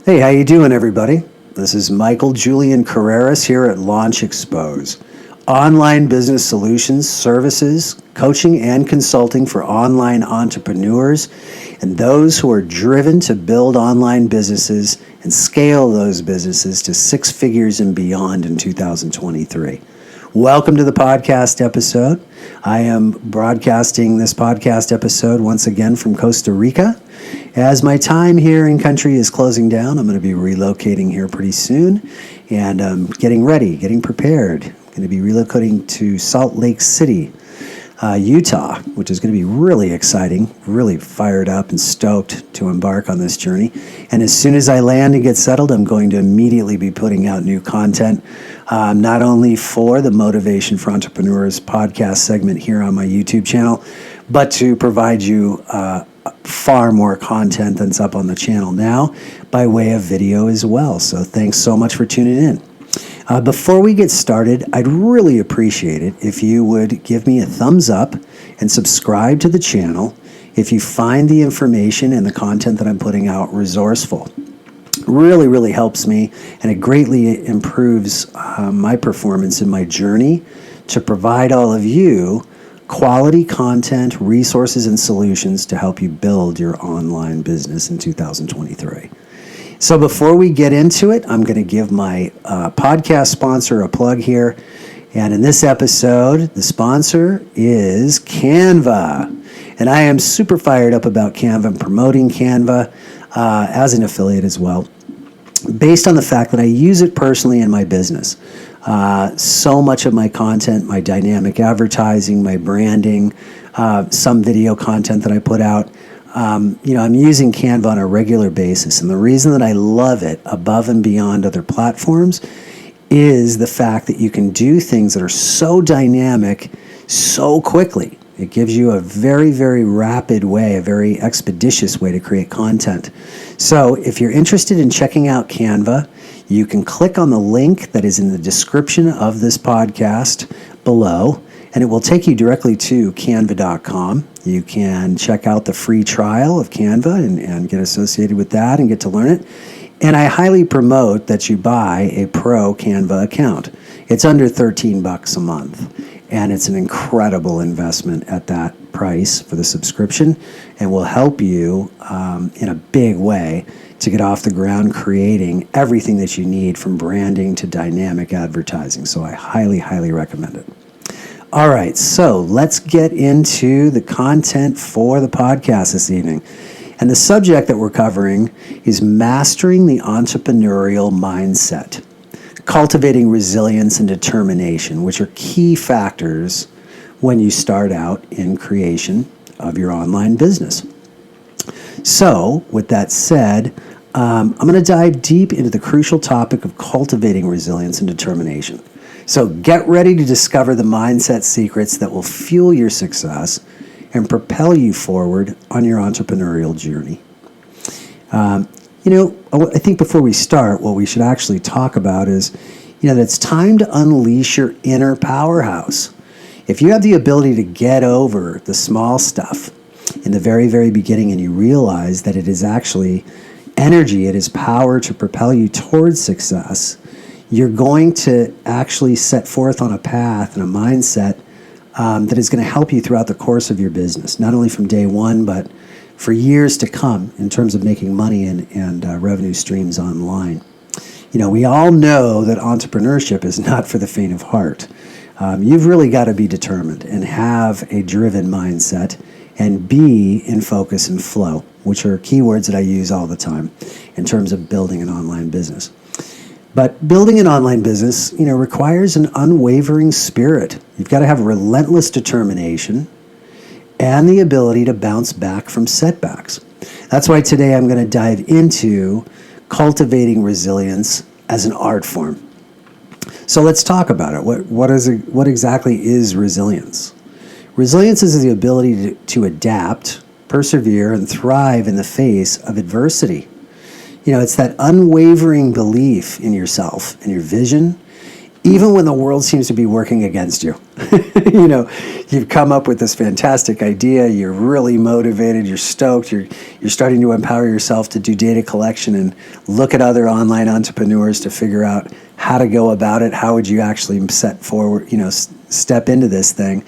Hey, how you doing, everybody? This is Jullian Carreras here at Launch Expose. Online business solutions, services, coaching, and consulting for online entrepreneurs and those who are driven to build online businesses and scale those businesses to six figures and beyond in 2023. Welcome to the podcast episode. I am broadcasting this podcast episode once again from Costa Rica. As my time here in country is closing down, I'm going to be relocating here pretty soon and getting ready, getting prepared. I'm going to be relocating to Salt Lake City, Utah, which is going to be really exciting, really fired up and stoked to embark on this journey. And as soon as I land and get settled, I'm going to immediately be putting out new content, not only for the Motivation for Entrepreneurs podcast segment here on my YouTube channel, but to provide you far more content than's up on the channel now by way of video as well. So thanks so much for tuning in. Before we get started, I'd really appreciate it if you would give me a thumbs up and subscribe to the channel if you find the information and the content that I'm putting out resourceful. Really, really helps me, and it greatly improves my performance in my journey to provide all of you quality content, resources, and solutions to help you build your online business in 2023. So before we get into it, I'm going to give my podcast sponsor a plug here. And in this episode, the sponsor is Canva. And I am super fired up about Canva and promoting Canva as an affiliate as well, based on the fact that I use it personally in my business. So much of my content, my dynamic advertising, my branding, some video content that I put out, I'm using Canva on a regular basis. And the reason that I love it above and beyond other platforms is the fact that you can do things that are so dynamic so quickly. It gives you a very, very rapid way, a very expeditious way to create content. So if you're interested in checking out Canva, you can click on the link that is in the description of this podcast below, and it will take you directly to canva.com. You can check out the free trial of Canva and get associated with that and get to learn it. And I highly promote that you buy a pro Canva account. It's under $13 a month, and it's an incredible investment at that price for the subscription, and will help you in a big way to get off the ground creating everything that you need, from branding to dynamic advertising. So I highly, highly recommend it. All right, so let's get into the content for the podcast this evening. And the subject that we're covering is mastering the entrepreneurial mindset, cultivating resilience and determination, which are key factors when you start out in creation of your online business. So, with that said, I'm going to dive deep into the crucial topic of cultivating resilience and determination. So get ready to discover the mindset secrets that will fuel your success and propel you forward on your entrepreneurial journey. I think before we start, what we should actually talk about is, that it's time to unleash your inner powerhouse. If you have the ability to get over the small stuff in the very, very beginning, and you realize that it is actually energy, it is power to propel you towards success, you're going to actually set forth on a path and a mindset that is going to help you throughout the course of your business, not only from day one, but for years to come in terms of making money and revenue streams online. We all know that entrepreneurship is not for the faint of heart. You've really got to be determined and have a driven mindset and be in focus and flow, which are keywords that I use all the time in terms of building an online business. But building an online business, requires an unwavering spirit. You've got to have relentless determination and the ability to bounce back from setbacks. That's why today I'm going to dive into cultivating resilience as an art form. So let's talk about it. What exactly is resilience? Resilience is the ability to adapt, persevere, and thrive in the face of adversity. It's that unwavering belief in yourself and your vision, even when the world seems to be working against you. You've come up with this fantastic idea, you're really motivated, you're stoked, you're starting to empower yourself to do data collection and look at other online entrepreneurs to figure out how to go about it, how would you actually step into this thing.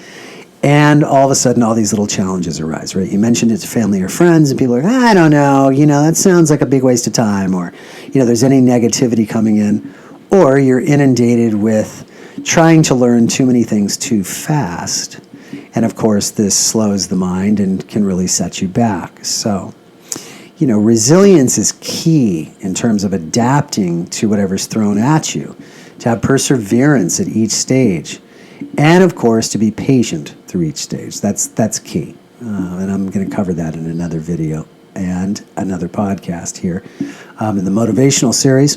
And all of a sudden, all these little challenges arise, right? You mentioned it to family or friends, and people are like, I don't know, that sounds like a big waste of time, or, there's any negativity coming in, or you're inundated with trying to learn too many things too fast. And of course, this slows the mind and can really set you back. So, resilience is key in terms of adapting to whatever's thrown at you, to have perseverance at each stage, and of course, to be patient through each stage. That's key. And I'm going to cover that in another video and another podcast here in the motivational series.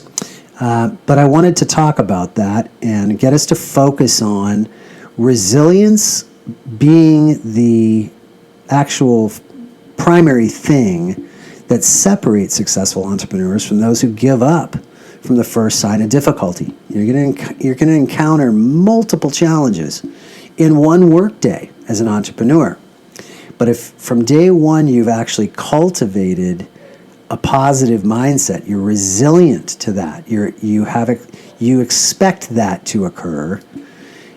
But I wanted to talk about that and get us to focus on resilience being the actual primary thing that separates successful entrepreneurs from those who give up from the first sign of difficulty. You're going to encounter multiple challenges in one workday as an entrepreneur. But if from day one you've actually cultivated a positive mindset, you're resilient to that, you expect that to occur,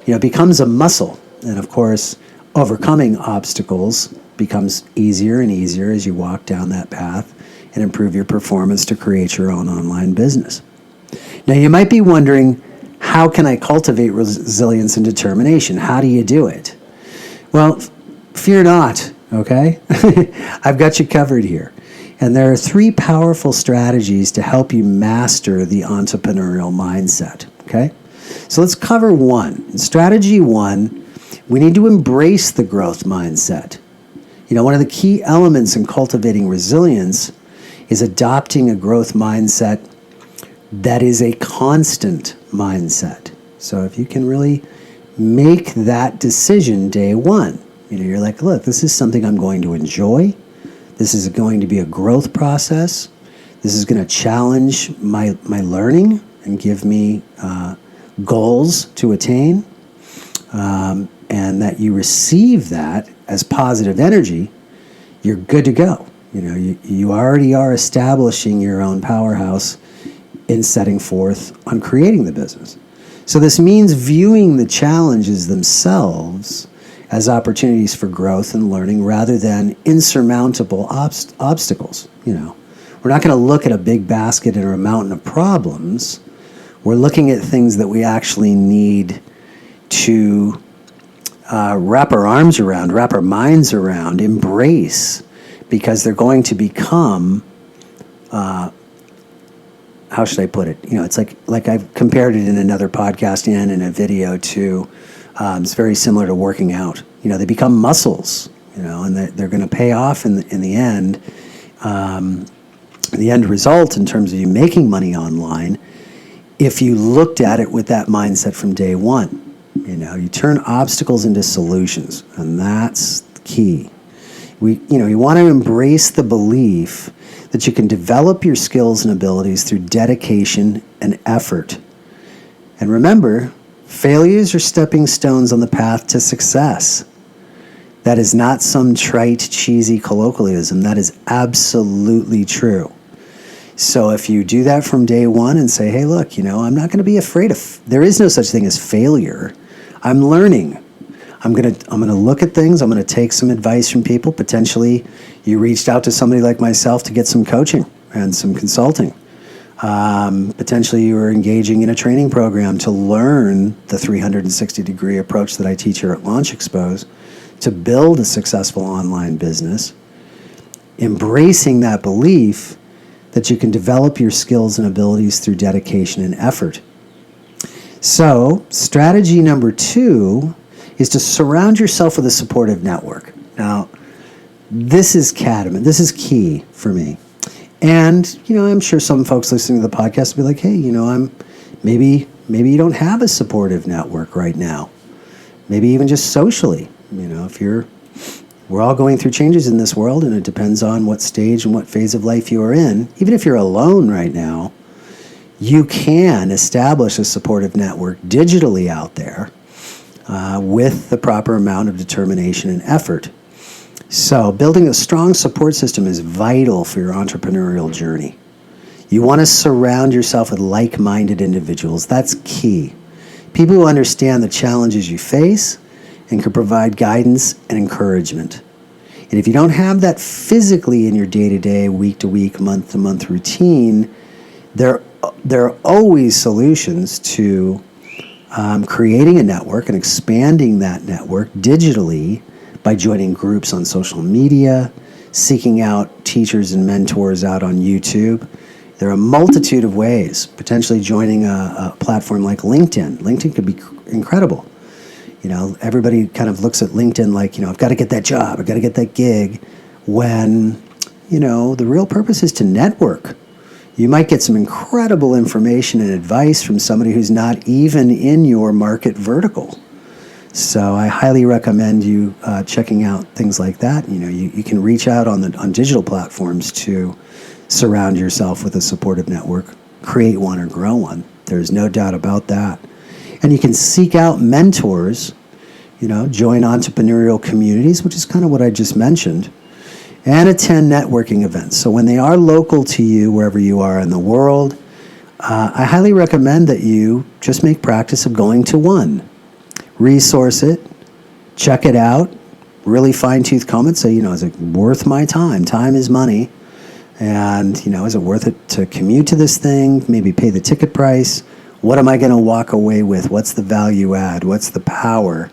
it becomes a muscle. And of course, overcoming obstacles becomes easier and easier as you walk down that path and improve your performance to create your own online business. Now, you might be wondering, how can I cultivate resilience and determination? How do you do it? Well, fear not, okay? I've got you covered here. And there are 3 powerful strategies to help you master the entrepreneurial mindset, okay? So let's cover 1. Strategy 1, we need to embrace the growth mindset. One of the key elements in cultivating resilience is adopting a growth mindset that is a constant mindset. So if you can really make that decision day one, you're like, look, this is something I'm going to enjoy. This is going to be a growth process. This is going to challenge my learning and give me goals to attain. And that you receive that as positive energy, you're good to go. You already are establishing your own powerhouse in setting forth on creating the business. So this means viewing the challenges themselves as opportunities for growth and learning rather than insurmountable obstacles. We're not going to look at a big basket or a mountain of problems. We're looking at things that we actually need to wrap our arms around, wrap our minds around, embrace, because they're going to become, how should I put it? It's like I've compared it in another podcast and in a video to, it's very similar to working out. They become muscles, and they're going to pay off in the end. The end result in terms of you making money online, if you looked at it with that mindset from day one. You turn obstacles into solutions, and that's key. You want to embrace the belief that you can develop your skills and abilities through dedication and effort. And remember, failures are stepping stones on the path to success. That is not some trite, cheesy colloquialism. That is absolutely true. So if you do that from day one and say, hey, look, I'm not going to be afraid of, there is no such thing as failure. I'm learning. I'm going to look at things. I'm going to take some advice from people. Potentially, you reached out to somebody like myself to get some coaching and some consulting. Potentially, you were engaging in a training program to learn the 360-degree approach that I teach here at Launch Expose to build a successful online business. Embracing that belief that you can develop your skills and abilities through dedication and effort. So, strategy number 2 is to surround yourself with a supportive network. Now, this is catamount. This is key for me. And, I'm sure some folks listening to the podcast will be like, hey, I'm maybe you don't have a supportive network right now. Maybe even just socially. We're all going through changes in this world, and it depends on what stage and what phase of life you are in. Even if you're alone right now, You can establish a supportive network digitally out there with the proper amount of determination and effort. So building a strong support system is vital for your entrepreneurial journey. You want to surround yourself with like-minded individuals. That's key. People who understand the challenges you face and can provide guidance and encouragement. And if you don't have that physically in your day-to-day, week-to-week, month-to-month routine, there are always solutions to creating a network and expanding that network digitally by joining groups on social media, seeking out teachers and mentors out on YouTube. There are a multitude of ways, potentially joining a platform like LinkedIn. LinkedIn could be incredible. Everybody kind of looks at LinkedIn like, I've got to get that job, I've got to get that gig, when, the real purpose is to network. You might get some incredible information and advice from somebody who's not even in your market vertical. So I highly recommend you checking out things like that. You can reach out on digital platforms to surround yourself with a supportive network, create one or grow one. There's no doubt about that. And you can seek out mentors, join entrepreneurial communities, which is kind of what I just mentioned, and attend networking events. So when they are local to you, wherever you are in the world, I highly recommend that you just make practice of going to one. Resource it, check it out, really fine-tooth comb it, say, is it worth my time? Time is money. And, is it worth it to commute to this thing, maybe pay the ticket price? What am I going to walk away with? What's the value add? What's the power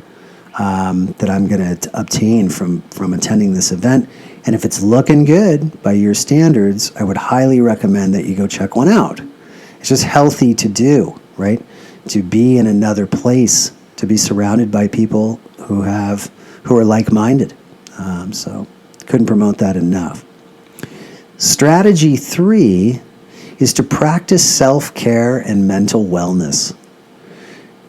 that I'm going to obtain from attending this event? And if it's looking good by your standards, I would highly recommend that you go check one out. It's just healthy to do, right? To be in another place, to be surrounded by people who are like-minded. So couldn't promote that enough. Strategy 3 is to practice self-care and mental wellness.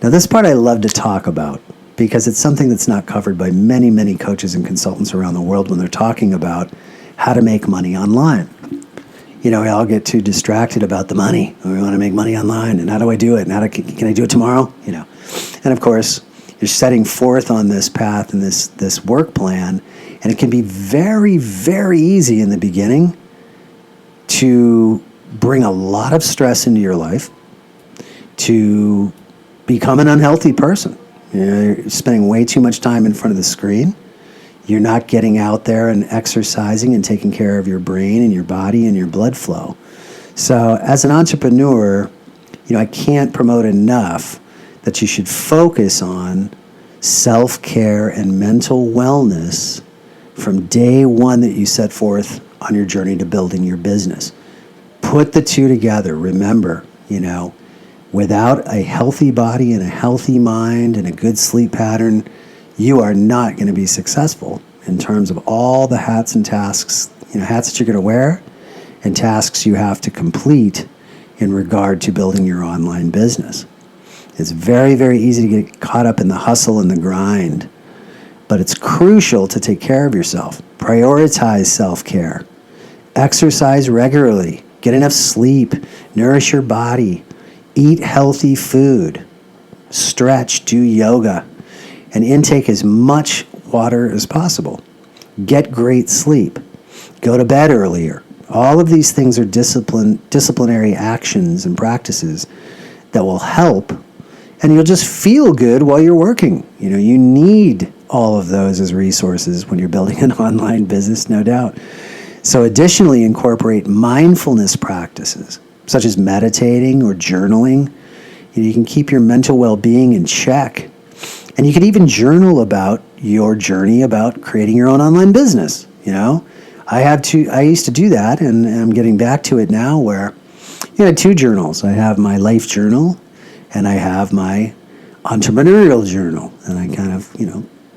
Now, this part I love to talk about because it's something that's not covered by many, many coaches and consultants around the world when they're talking about how to make money online. We all get too distracted about the money. We want to make money online, and how do I do it? And can I do it tomorrow? And of course, you're setting forth on this path and this work plan, and it can be very, very easy in the beginning to bring a lot of stress into your life, to become an unhealthy person. You're spending way too much time in front of the screen. You're not getting out there and exercising and taking care of your brain and your body and your blood flow. So as an entrepreneur, I can't promote enough that you should focus on self-care and mental wellness from day one that you set forth on your journey to building your business. Put the two together. Remember, without a healthy body and a healthy mind and a good sleep pattern, you are not going to be successful in terms of all the hats and tasks, hats that you're going to wear and tasks you have to complete in regard to building your online business. It's very, very easy to get caught up in the hustle and the grind, but it's crucial to take care of yourself. Prioritize self-care. Exercise regularly. Get enough sleep. Nourish your body. Eat healthy food. Stretch. Do yoga. And intake as much water as possible. Get great sleep. Go to bed earlier. All of these things are disciplinary actions and practices that will help, and you'll just feel good while you're working. You need all of those as resources when you're building an online business, no doubt. So additionally, incorporate mindfulness practices, such as meditating or journaling. You can keep your mental well-being in check. And you can even journal about your journey about creating your own online business. I used to do that, and I'm getting back to it now, where I had 2 journals. I have my life journal and I have my entrepreneurial journal, and I kind of,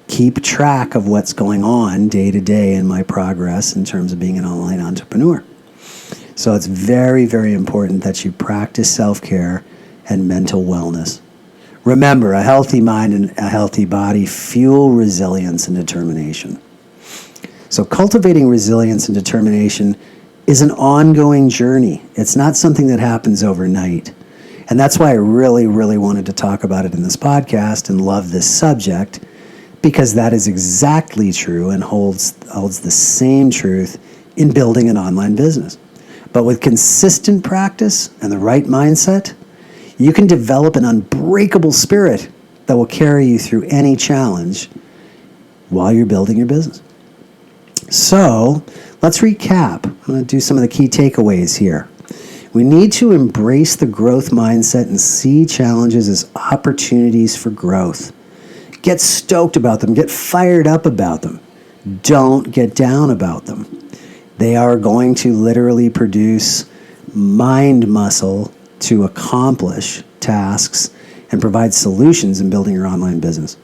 keep track of what's going on day to day in my progress in terms of being an online entrepreneur. So it's very, very important that you practice self-care and mental wellness. Remember, a healthy mind and a healthy body fuel resilience and determination. So cultivating resilience and determination is an ongoing journey. It's not something that happens overnight. And that's why I really, really wanted to talk about it in this podcast and love this subject, because that is exactly true and holds the same truth in building an online business. But with consistent practice and the right mindset, you can develop an unbreakable spirit that will carry you through any challenge while you're building your business. So let's recap. I'm going to do some of the key takeaways here. We need to embrace the growth mindset and see challenges as opportunities for growth. Get stoked about them. Get fired up about them. Don't get down about them. They are going to literally produce mind muscle to accomplish tasks and provide solutions in building your online business.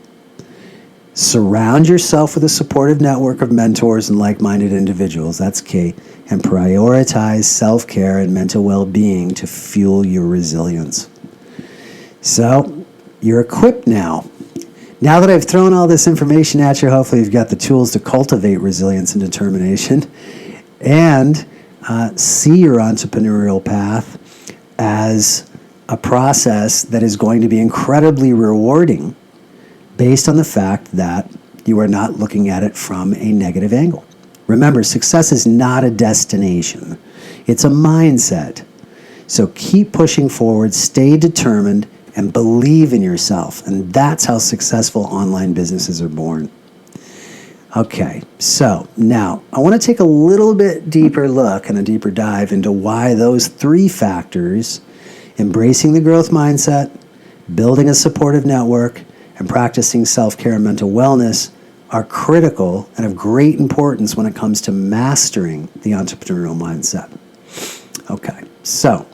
Surround yourself with a supportive network of mentors and like-minded individuals. That's key. And prioritize self-care and mental well-being to fuel your resilience. So, you're equipped now. Now that I've thrown all this information at you, hopefully you've got the tools to cultivate resilience and determination and see your entrepreneurial path as a process that is going to be incredibly rewarding based on the fact that you are not looking at it from a negative angle. Remember, success is not a destination. It's a mindset. So keep pushing forward, stay determined, and believe in yourself. And that's how successful online businesses are born. Okay, so now I want to take a little bit deeper look and a deeper dive into why those three factors, embracing the growth mindset, building a supportive network, and practicing self-care and mental wellness, are critical and of great importance when it comes to mastering the entrepreneurial mindset. Okay, so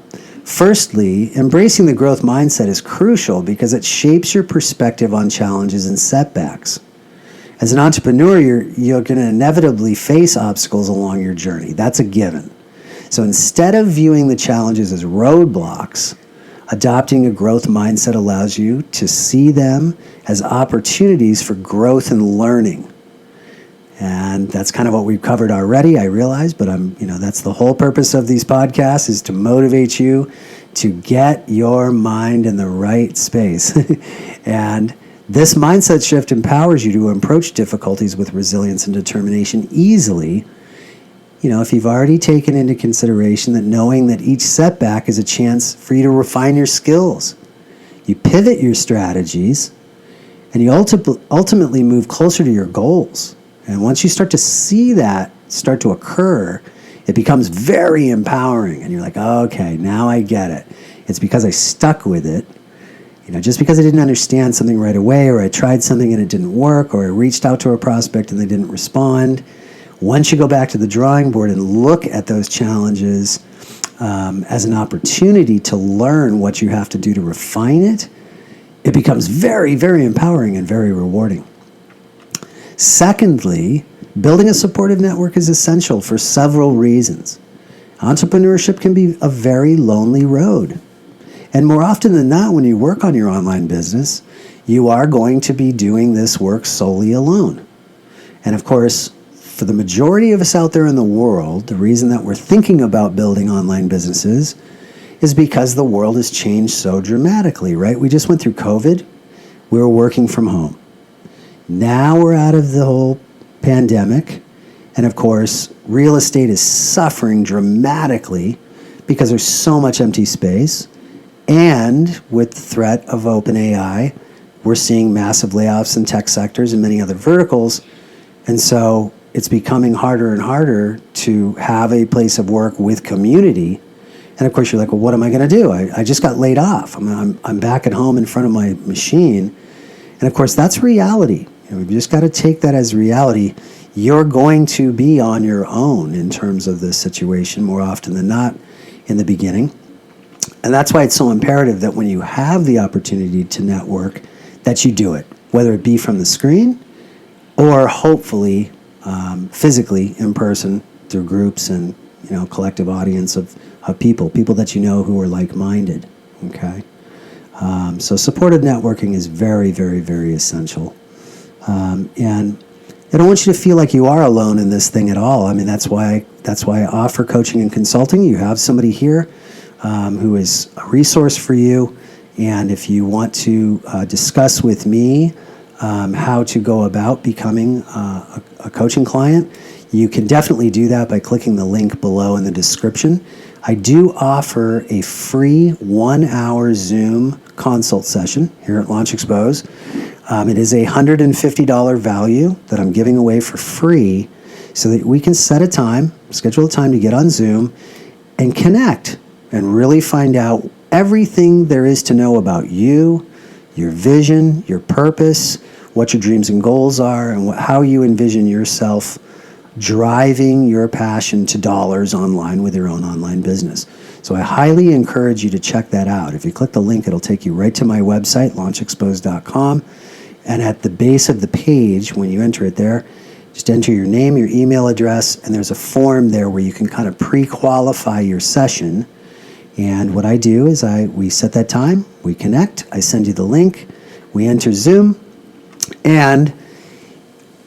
firstly, embracing the growth mindset is crucial because it shapes your perspective on challenges and setbacks. As an entrepreneur, you're going to inevitably face obstacles along your journey. That's a given. So instead of viewing the challenges as roadblocks, adopting a growth mindset allows you to see them as opportunities for growth and learning. And that's kind of what we've covered already, I realize, but that's the whole purpose of these podcasts, is to motivate you to get your mind in the right space. And this mindset shift empowers you to approach difficulties with resilience and determination easily. If you've already taken into consideration that knowing that each setback is a chance for you to refine your skills, you pivot your strategies, and you ultimately move closer to your goals. And once you start to see that start to occur, it becomes very empowering. And you're like, oh, okay, now I get it. It's because I stuck with it. Just because I didn't understand something right away, or I tried something and it didn't work, or I reached out to a prospect and they didn't respond. Once you go back to the drawing board and look at those challenges as an opportunity to learn what you have to do to refine it, it becomes very, very empowering and very rewarding. Secondly, building a supportive network is essential for several reasons. Entrepreneurship can be a very lonely road. And more often than not, when you work on your online business, you are going to be doing this work solely alone. And of course, for the majority of us out there in the world, the reason that we're thinking about building online businesses is because the world has changed so dramatically, right? We just went through COVID. We were working from home. Now we're out of the whole pandemic. And of course, real estate is suffering dramatically because there's so much empty space. And with the threat of OpenAI, we're seeing massive layoffs in tech sectors and many other verticals. And so it's becoming harder and harder to have a place of work with community. And of course, you're like, well, what am I going to do? I just got laid off. I'm back at home in front of my machine. And of course, that's reality. We've just got to take that as reality. You're going to be on your own in terms of this situation more often than not in the beginning. And that's why it's so imperative that when you have the opportunity to network, that you do it, whether it be from the screen or hopefully physically in person through groups and collective audience of people that who are like-minded. Okay, so supportive networking is very, very, very essential. And I don't want you to feel like you are alone in this thing at all. I mean, that's why I offer coaching and consulting. You have somebody here who is a resource for you. And if you want to discuss with me how to go about becoming a coaching client, you can definitely do that by clicking the link below in the description. I do offer a free 1-hour Zoom consult session here at Launch Expose. It is a $150 value that I'm giving away for free so that we can set a time, schedule a time to get on Zoom and connect and really find out everything there is to know about you, your vision, your purpose, what your dreams and goals are, and how you envision yourself driving your passion to dollars online with your own online business. So I highly encourage you to check that out. If you click the link, it'll take you right to my website, launchexpose.com. And at the base of the page, when you enter it there, just enter your name, your email address, and there's a form there where you can kind of pre-qualify your session. And what I do is we set that time, we connect, I send you the link, we enter Zoom, and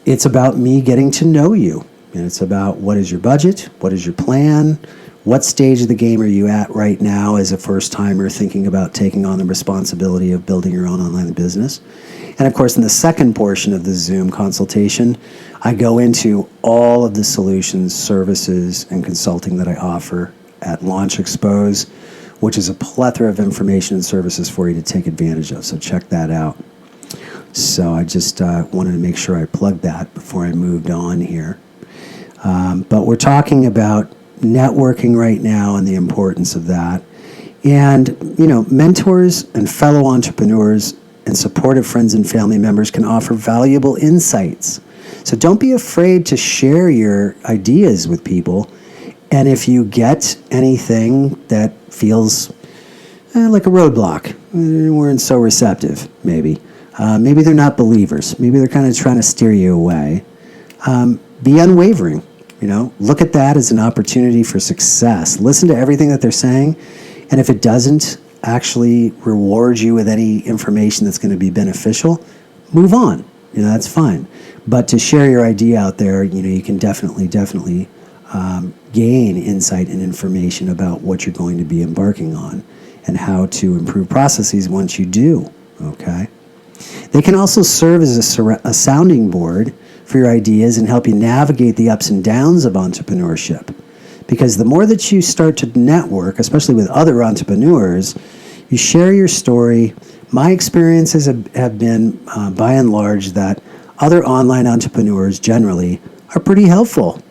it's about me getting to know you. And it's about what is your budget, what is your plan, what stage of the game are you at right now as a first-timer thinking about taking on the responsibility of building your own online business. And of course, in the second portion of the Zoom consultation, I go into all of the solutions, services, and consulting that I offer at Launch Expose, which is a plethora of information and services for you to take advantage of. So check that out. So I just wanted to make sure I plugged that before I moved on here. But we're talking about networking right now and the importance of that. And, you know, mentors and fellow entrepreneurs and supportive friends and family members can offer valuable insights. So don't be afraid to share your ideas with people. And if you get anything that feels like a roadblock, weren't so receptive, maybe. Maybe they're not believers. Maybe they're kind of trying to steer you away. Be unwavering. You know, look at that as an opportunity for success. Listen to everything that they're saying. And if it doesn't actually reward you with any information that's going to be beneficial, move on. You know, that's fine. But to share your idea out there, you know, you can definitely gain insight and information about what you're going to be embarking on and how to improve processes once you do, okay? They can also serve as a sounding board for your ideas and help you navigate the ups and downs of entrepreneurship. Because the more that you start to network, especially with other entrepreneurs, you share your story. My experiences have been, by and large, that other online entrepreneurs generally are pretty helpful.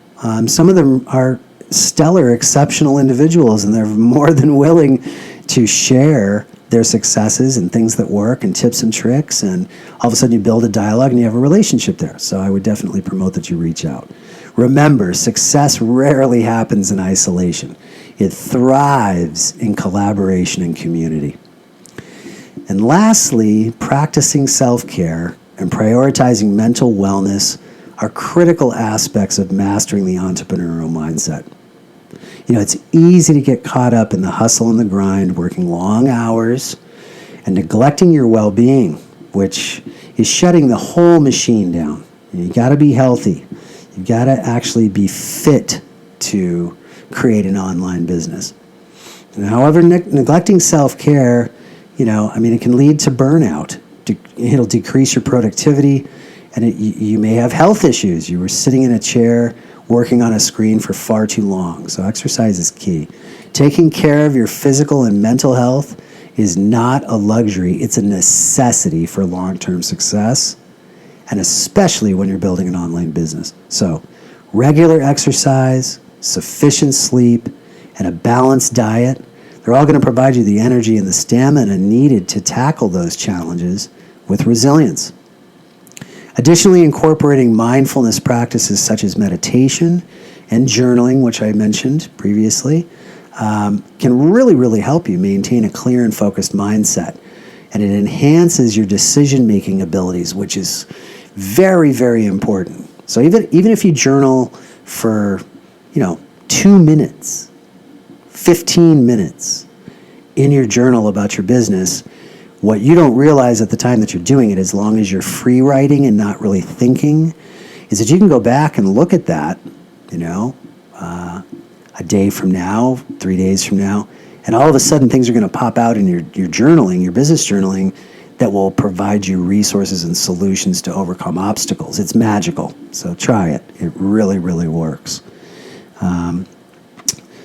Some of them are stellar, exceptional individuals, and they're more than willing to share their successes and things that work and tips and tricks, and all of a sudden you build a dialogue and you have a relationship there. So I would definitely promote that you reach out. Remember, success rarely happens in isolation. It thrives in collaboration and community. And lastly, practicing self-care and prioritizing mental wellness are critical aspects of mastering the entrepreneurial mindset. You know, it's easy to get caught up in the hustle and the grind, working long hours and neglecting your well-being, which is shutting the whole machine down. You got to be healthy. You got to actually be fit to create an online business. And however, neglecting self-care, you know, I mean, it can lead to burnout. It'll decrease your productivity, and you may have health issues. You were sitting in a chair working on a screen for far too long. So exercise is key. Taking care of your physical and mental health is not a luxury. It's a necessity for long-term success, and especially when you're building an online business. So regular exercise, sufficient sleep, and a balanced diet, they're all going to provide you the energy and the stamina needed to tackle those challenges with resilience. Additionally, incorporating mindfulness practices such as meditation and journaling, which I mentioned previously, can really help you maintain a clear and focused mindset. And it enhances your decision-making abilities, which is very important. So even if you journal for, 2 minutes, 15 minutes in your journal about your business, what you don't realize at the time that you're doing it, as long as you're free writing and not really thinking, is that you can go back and look at that, a day from now, 3 days from now, and all of a sudden things are going to pop out in your journaling, your business journaling, that will provide you resources and solutions to overcome obstacles. It's magical. So try it. It really, really works.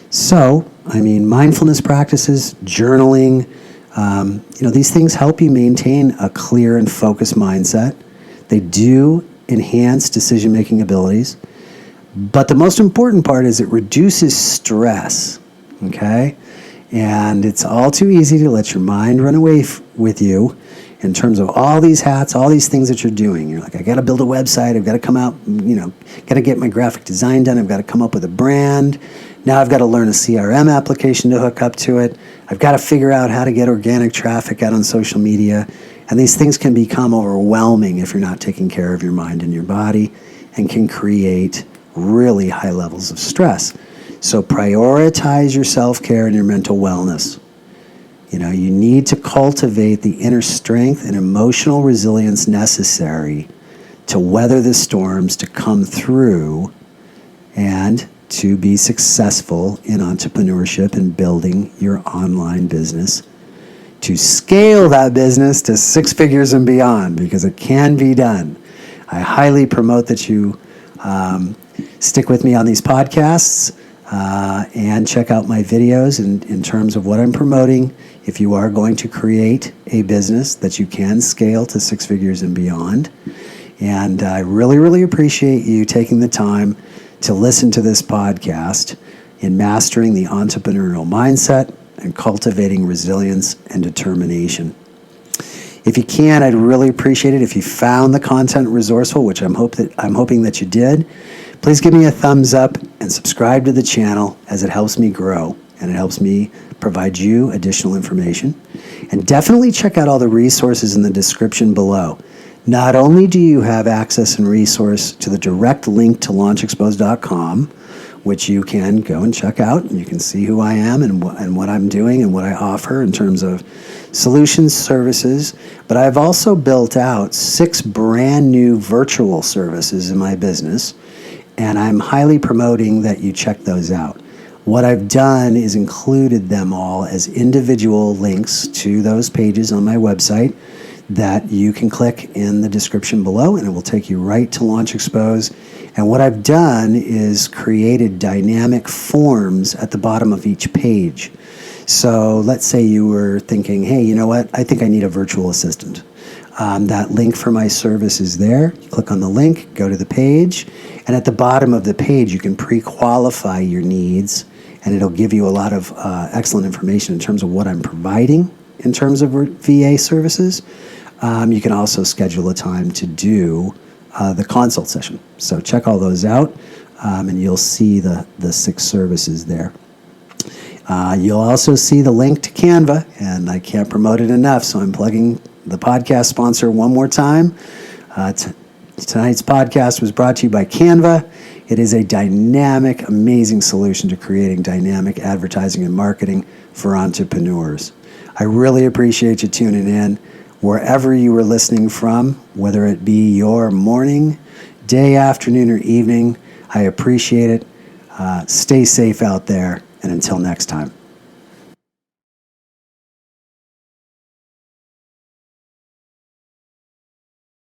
Mindfulness practices, journaling, these things help you maintain a clear and focused mindset. They do enhance decision-making abilities. But the most important part is it reduces stress, okay? And it's all too easy to let your mind run away with you in terms of all these hats, all these things that you're doing. You're like, I got to build a website. I've got to come out, got to get my graphic design done. I've got to come up with a brand. Now I've got to learn a CRM application to hook up to it. I've got to figure out how to get organic traffic out on social media. And these things can become overwhelming if you're not taking care of your mind and your body, and can create really high levels of stress. So prioritize your self-care and your mental wellness. You need to cultivate the inner strength and emotional resilience necessary to weather the storms, to come through, and to be successful in entrepreneurship and building your online business, to scale that business to 6 figures and beyond, because it can be done. I highly promote that you stick with me on these podcasts and check out my videos in terms of what I'm promoting. If you are going to create a business that you can scale to 6 figures and beyond. And I really, really appreciate you taking the time to listen to this podcast in mastering the entrepreneurial mindset and cultivating resilience and determination. If you can, I'd really appreciate it if you found the content resourceful, which I'm hoping that you did. Please give me a thumbs up and subscribe to the channel, as it helps me grow and it helps me provide you additional information. And definitely check out all the resources in the description below. Not only do you have access and resource to the direct link to launchexpose.com, which you can go and check out, and you can see who I am and what I'm doing and what I offer in terms of solutions, services, but I've also built out 6 brand new virtual services in my business, and I'm highly promoting that you check those out. What I've done is included them all as individual links to those pages on my website that you can click in the description below, and it will take you right to Launch Expose. And what I've done is created dynamic forms at the bottom of each page. So let's say you were thinking, hey, you know what? I think I need a virtual assistant. That link for my service is there. You click on the link, go to the page, and at the bottom of the page, you can pre-qualify your needs, and it'll give you a lot of excellent information in terms of what I'm providing in terms of VA services. You can also schedule a time to do the consult session. So check all those out, and you'll see the 6 services there. You'll also see the link to Canva, and I can't promote it enough, so I'm plugging the podcast sponsor one more time. Tonight's podcast was brought to you by Canva. It is a dynamic, amazing solution to creating dynamic advertising and marketing for entrepreneurs. I really appreciate you tuning in wherever you were listening from, whether it be your morning, day, afternoon, or evening. I appreciate it. Stay safe out there, and until next time.